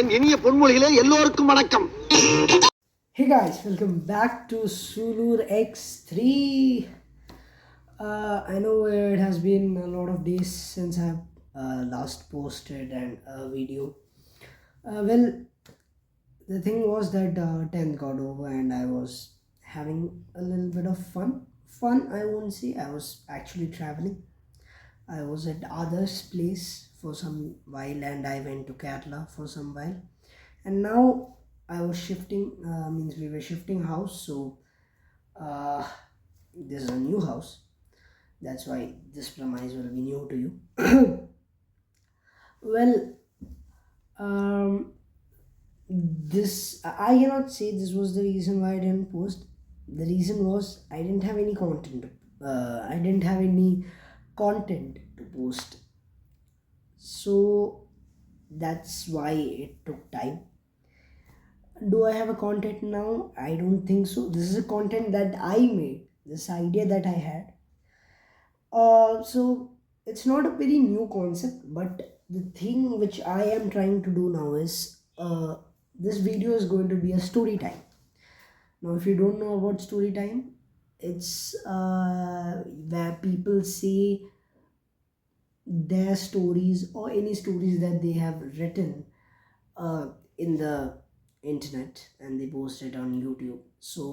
என் இனிய பொன்மொழிகளே எல்லோருக்கும் வணக்கம். Hey guys, welcome back to Sulur X3. I know it has been a lot of days since I've last posted a video. Well, the thing was that 10th got over and I was having a little bit of fun. Fun, I won't say. I was actually traveling. I was at others' place for some while and I went to Kerala for some while. And now I was shifting, means we were shifting house, so this is a new house. That's why this premise will be new to you. Well, this I cannot say this was the reason why I didn't post. The reason was I didn't have any content. I didn't have any content to post, so that's why it took time. Do I have a content now? I don't think so. This is a content that I made, this idea that I had. So it's not a very new concept, but the thing which I am trying to do now is this video is going to be a story time. Now, if you don't know about story time, it's where people say their stories or any stories that they have written in the internet and they post it on YouTube. So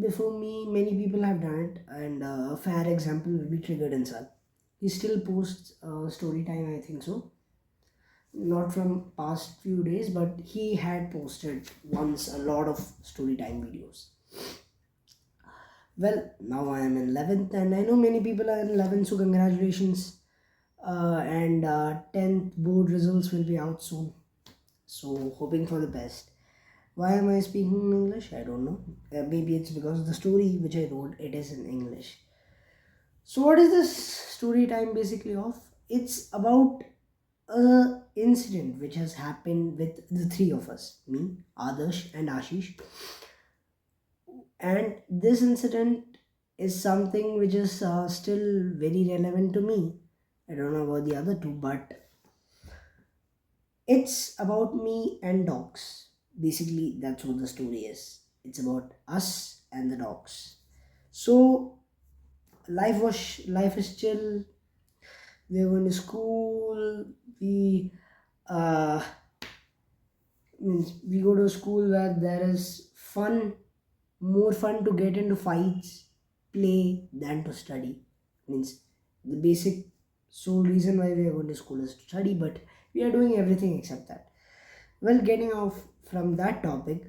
before me, many people have done it, and a fair example will be Triggered Insan. He still posts story time, I think so. Not from past few days, but he had posted once a lot of story time videos. Well, now I am in 11th, and I know many people are in 11th, so congratulations. And 10th board results will be out soon. So, hoping for the best. Why am I speaking in English? I don't know. Maybe it's because the story which I wrote, it is in English. So, what is this story time basically of? It's about a incident which has happened with the three of us, me, Adarsh, and Ashish. And this incident is something which is still very relevant to me. I don't know about the other two, but it's about me and dogs. Basically, that's what the story is. It's about us and the dogs. So life is chill. We're going to school. Uh we go to a school where there is fun, more fun to get into fights, play than to study. Means the basic sole reason why we are going to school is to study, but we are doing everything except that. Well, getting off from that topic,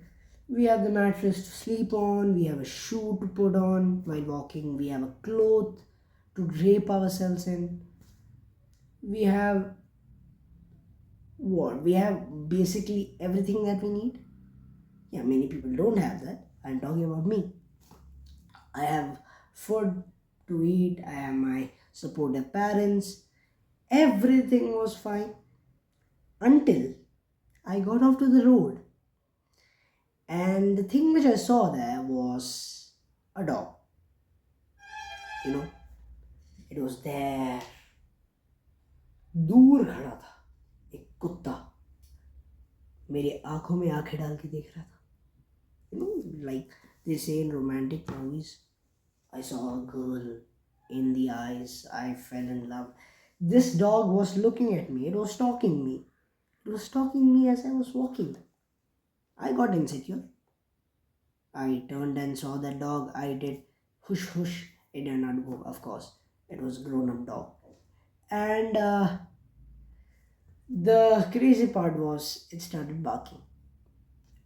we have the mattress to sleep on, we have a shoe to put on while walking, we have a cloth to drape ourselves in, we have what? We have basically everything that we need. Yeah, many people don't have that. I'm talking about me. I have food to eat, I have my supportive parents. Everything was fine until I got off to the road. And the thing which I saw there was a dog. You know, it was there. दूर खड़ा था एक कुत्ता, मेरी आंखों में आंखें डाल के देख रहा था. You know, like they say in romantic movies, I saw a girl in the eyes, I fell in love. This dog was looking at me, it was stalking me. It was stalking me as I was walking. I got insecure. I turned and saw that dog. I did hush hush. It did not go, of course. It was a grown up dog. And the crazy part was it started barking.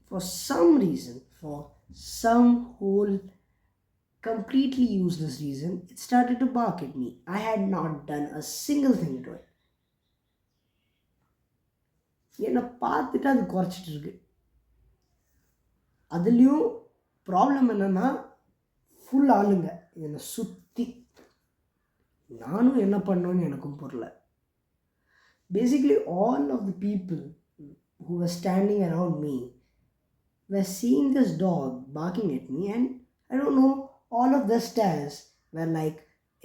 For some reason, for some whole completely useless reason, it started to bark at me. I had not done a single thing to it. என்னை பார்த்துட்டு அது குறைச்சிட்டு இருக்கு. அதுலேயும் problem என்னென்னா full ஆளுங்க என்னை சுற்றி. நானும் என்ன பண்ணோன்னு எனக்கும் புரியல. Basically, all of the people who were standing around me were seeing this dog barking at me, and I don't know, all of the stares were like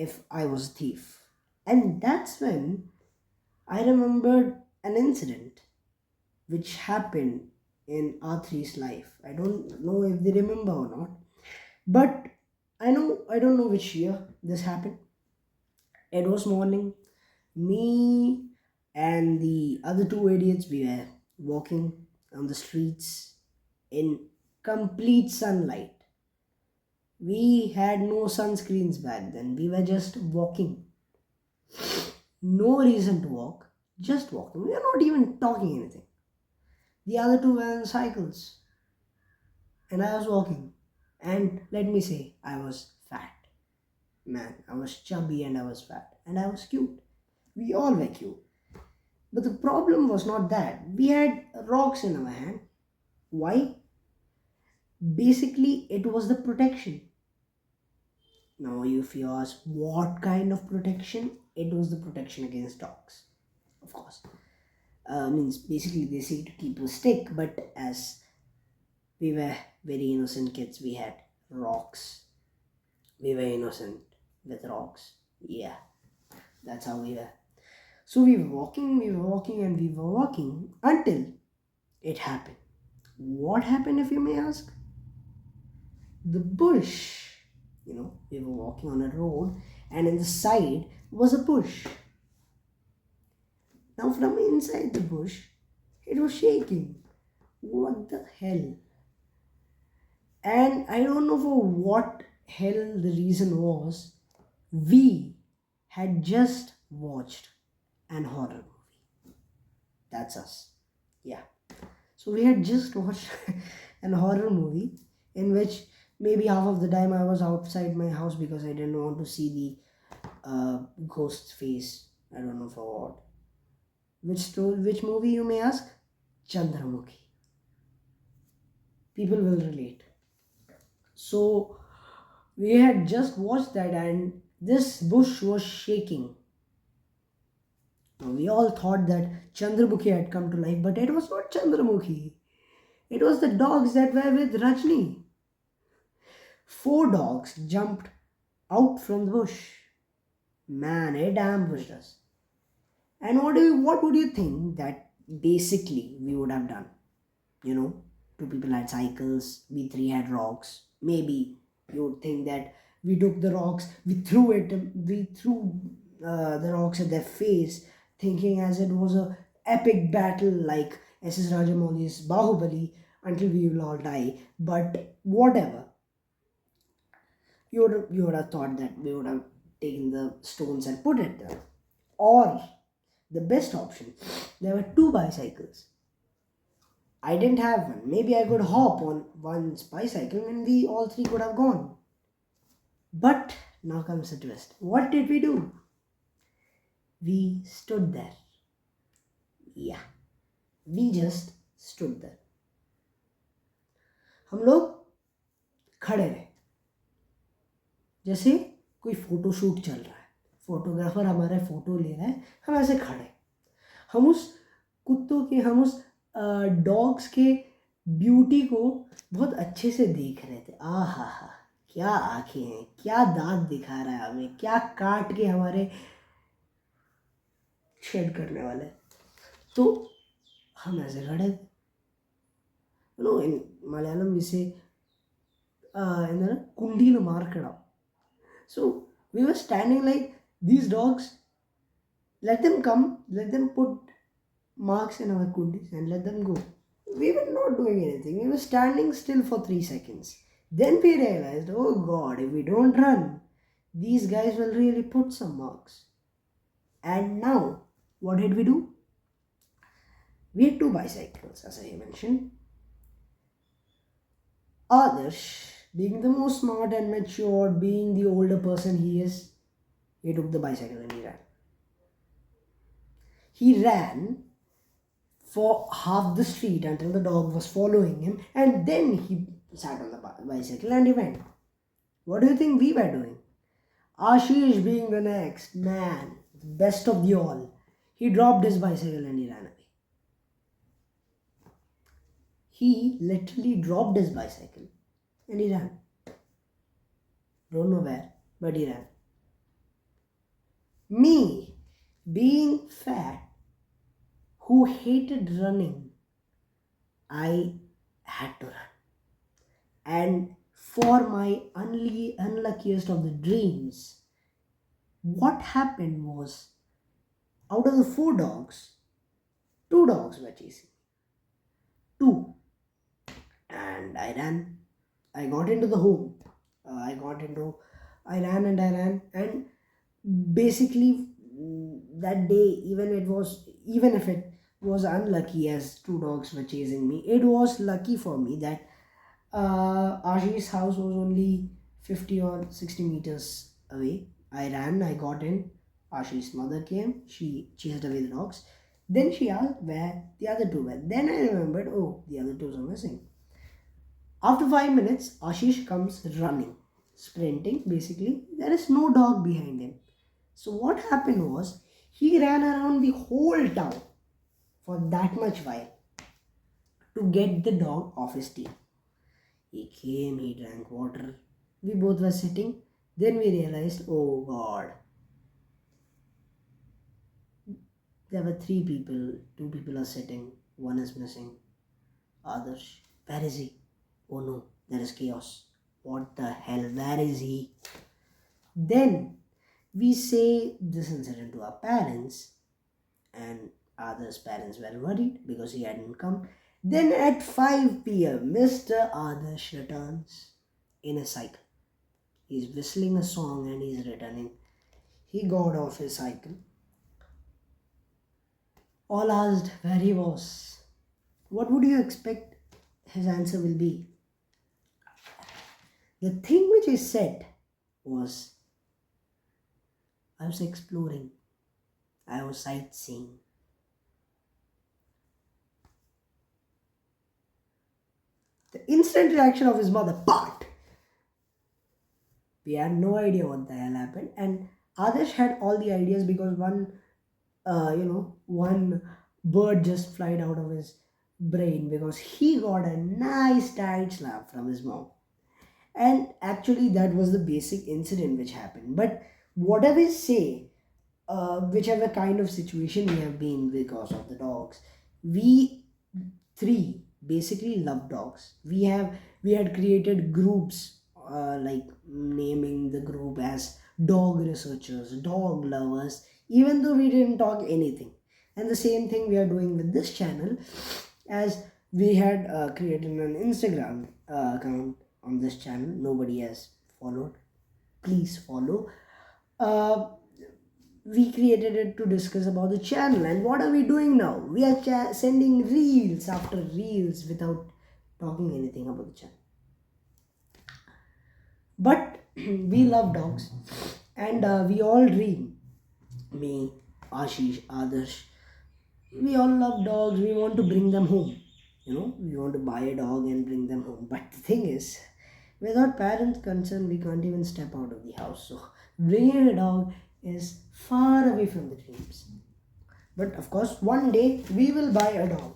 if I was a thief. And that's when I remembered an incident. which happened in R3's life. I don't know if they remember or not, but I don't know which year this happened. It was morning. Me and the other two idiots, we were walking on the streets in complete sunlight. We had no sunscreens back then. We were just walking. No reason to walk, just walking. We are not even talking anything. The other two were on cycles, and I was walking. And let me say, I was fat. Man, I was chubby and I was fat. And I was cute. We all were cute. But the problem was not that. We had rocks in our hand. Why? Basically, it was the protection. Now, if you ask what kind of protection, it was the protection against dogs, of course. Means basically they say to keep a stick, but as we were very innocent kids, we had rocks. We were innocent with rocks. Yeah, that's how we were. So we were walking, and we were walking until it happened. What happened, if you may ask? The bush. We were walking on a road, and in the side was a bush. Now, from inside the bush, it was shaking. What the hell? And I don't know for what hell the reason was. We had just watched an horror movie. That's us. Yeah. So we had just watched an horror movie in which maybe half of the time I was outside my house because I didn't want to see the ghost face. I don't know for what. Which movie, you may ask? Chandramukhi. People will relate. So we had just watched that, and this bush was shaking. Now, we all thought that Chandramukhi had come to life, but it was not Chandramukhi. It was the dogs that were with Rajni. 4 dogs jumped out from the bush. Man, it ambushed us. And what would you think that basically we would have done? 2 people had cycles, we 3 had rocks. Maybe you would think that we took the rocks, we threw the rocks at their face, thinking as it was a epic battle like S.S. Rajamouli's Bahubali until we will all die. But whatever. You would have thought that we would have taken the stones and put it there. Or the best option, there were 2 bicycles. I didn't have one. Maybe I could hop on one's bicycle and we all 3 could have gone. But now comes the twist. What did we do? We stood there. Yeah, we just stood there. हम लोग खड़े रहे जैसे कोई photo shoot चल रहा है, photographer हमारे फोटो ले रहा है, हम ऐसे खड़े, हम उस कुत्तों के, हम उस डॉग्स के ब्यूटी को बहुत अच्छे से देख रहे थे। आहा हा, क्या आंखें हैं, क्या दांत दिखा रहा है हमें, क्या काट के हमारे शेड करने वाले। तो हम ऐसे खड़े थे। इन मलयालम इसे कुंडील मार्कड़ा. So we were standing like these dogs, let them come, let them put marks in our kundis and let them go. We were not doing anything. We were standing still for 3 seconds. Then we realized, oh God, if we don't run, these guys will really put some marks. And now, what did we do? We had 2 bicycles, as I mentioned. Adarsh, being the most smart and mature, being the older person he is, he took the bicycle and he ran. He ran for half the street until the dog was following him, and then he sat on the bicycle and he went. What do you think we were doing? Ashish, being the next man, the best of the all, he dropped his bicycle and he ran away. He literally dropped his bicycle and he ran. Don't know where, but he ran. Me, being fat, who hated running, I had to run. And for my unluckiest of the dreams, what happened was, out of the four dogs, two dogs were chasing me. Two. And I ran. I got into the home. I ran and I ran. And basically, that day, even if it was unlucky as two dogs were chasing me, it was lucky for me that Ashish's house was only 50 or 60 meters away. I ran, I got in. Ashish's mother came, she chased away the dogs. Then she asked where the other two were. Then I remembered, oh, the other two are missing. After 5 minutes, Ashish comes running, sprinting. Basically, there is no dog behind him. So, what happened was, he ran around the whole town for that much while to get the dog off his tail. He came, he drank water. We both were sitting. Then we realized, oh God, there were three people. Two people are sitting, one is missing. Adarsh, where is he? Oh no, there is chaos. What the hell, where is he? Then we say this incident to our parents, and Adarsh's parents were worried because he hadn't come. Then at 5 p.m., Mr. Adarsh returns in a cycle. He's whistling a song and he's returning. He got off his cycle. All asked where he was. What would you expect his answer will be? The thing which he said was, I was exploring. I was sightseeing. The instant reaction of his mother, but we had no idea what the hell happened. And Adarsh had all the ideas because one bird just flied out of his brain because he got a nice tight slap from his mom. And actually, that was the basic incident which happened. But whatever we say, whichever kind of situation we have been because of the dogs, we three basically love dogs. We had created groups, like naming the group as dog researchers, dog lovers, even though we didn't talk anything. And the same thing we are doing with this channel, as we had created an Instagram account on this channel. Nobody has followed. Please follow. We created it to discuss about the channel. And what are we doing now? We are sending reels after reels without talking anything about the channel. But we love dogs, and we all dream. Me, Ashish, Adarsh, we all love dogs. We want to bring them home. We want to buy a dog and bring them home. But the thing is, without parents' consent, we can't even step out of the house. So bringing a dog is far away from the dreams. But of course, one day we will buy a dog.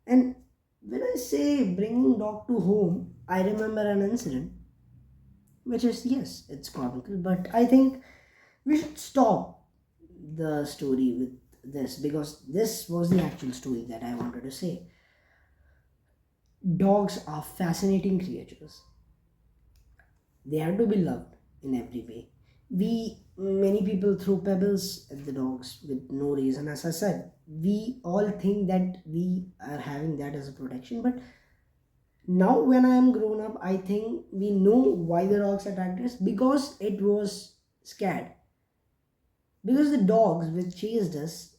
And when I say bringing dog to home, I remember an incident, which is, yes, it's comical, but I think we should stop the story with this because this was the actual story that I wanted to say. Dogs are fascinating creatures. They have to be loved in every way. Many people throw pebbles at the dogs with no reason. As I said, we all think that we are having that as a protection, but now when I am grown up, I think we know why the dogs attacked us, because it was scared. Because the dogs which chased us,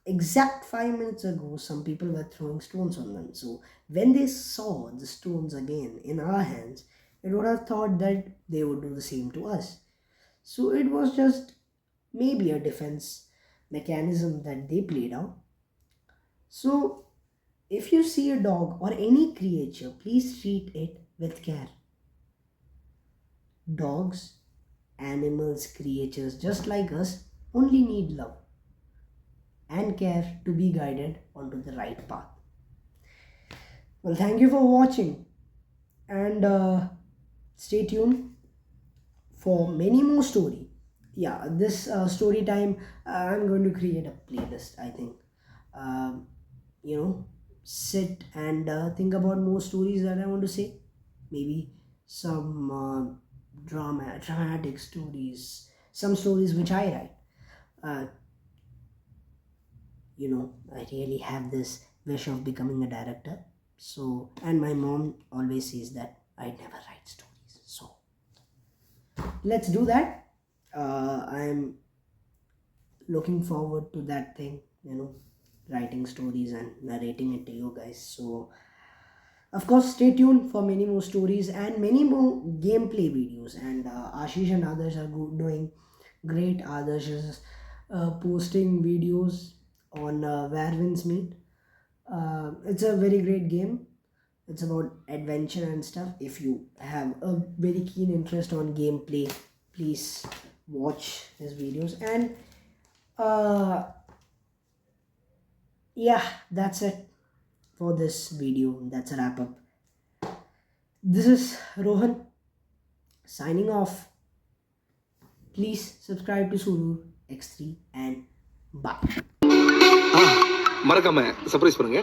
exact 5 minutes ago, some people were throwing stones on them. So when they saw the stones again in our hands, it would have thought that they would do the same to us. So it was just maybe a defense mechanism that they played out. So if you see a dog or any creature, please treat it with care. Dogs, animals, creatures just like us only need love and care to be guided onto the right path. Well, thank you for watching, and stay tuned for many more story. Yeah, this story time, I'm going to create a playlist, I think. Um, you know sit and think about more stories that I want to say. Maybe some dramatic stories, some stories which I write. Uh, I really have this wish of becoming a director. So, and my mom always says that I never write stories. So, let's do that. I'm looking forward to that thing, writing stories and narrating it to you guys. So, of course, stay tuned for many more stories and many more gameplay videos. And Ashish and others are doing great. Others is posting videos on Where Winds Meet. It's a very great game. It's about adventure and stuff. If you have a very keen interest on gameplay, please watch his videos. And yeah, that's it for this video. That's a wrap up. This is Rohan signing off. Please subscribe to Surur X3 and bye. மறக்காம surprise பண்ணுங்க.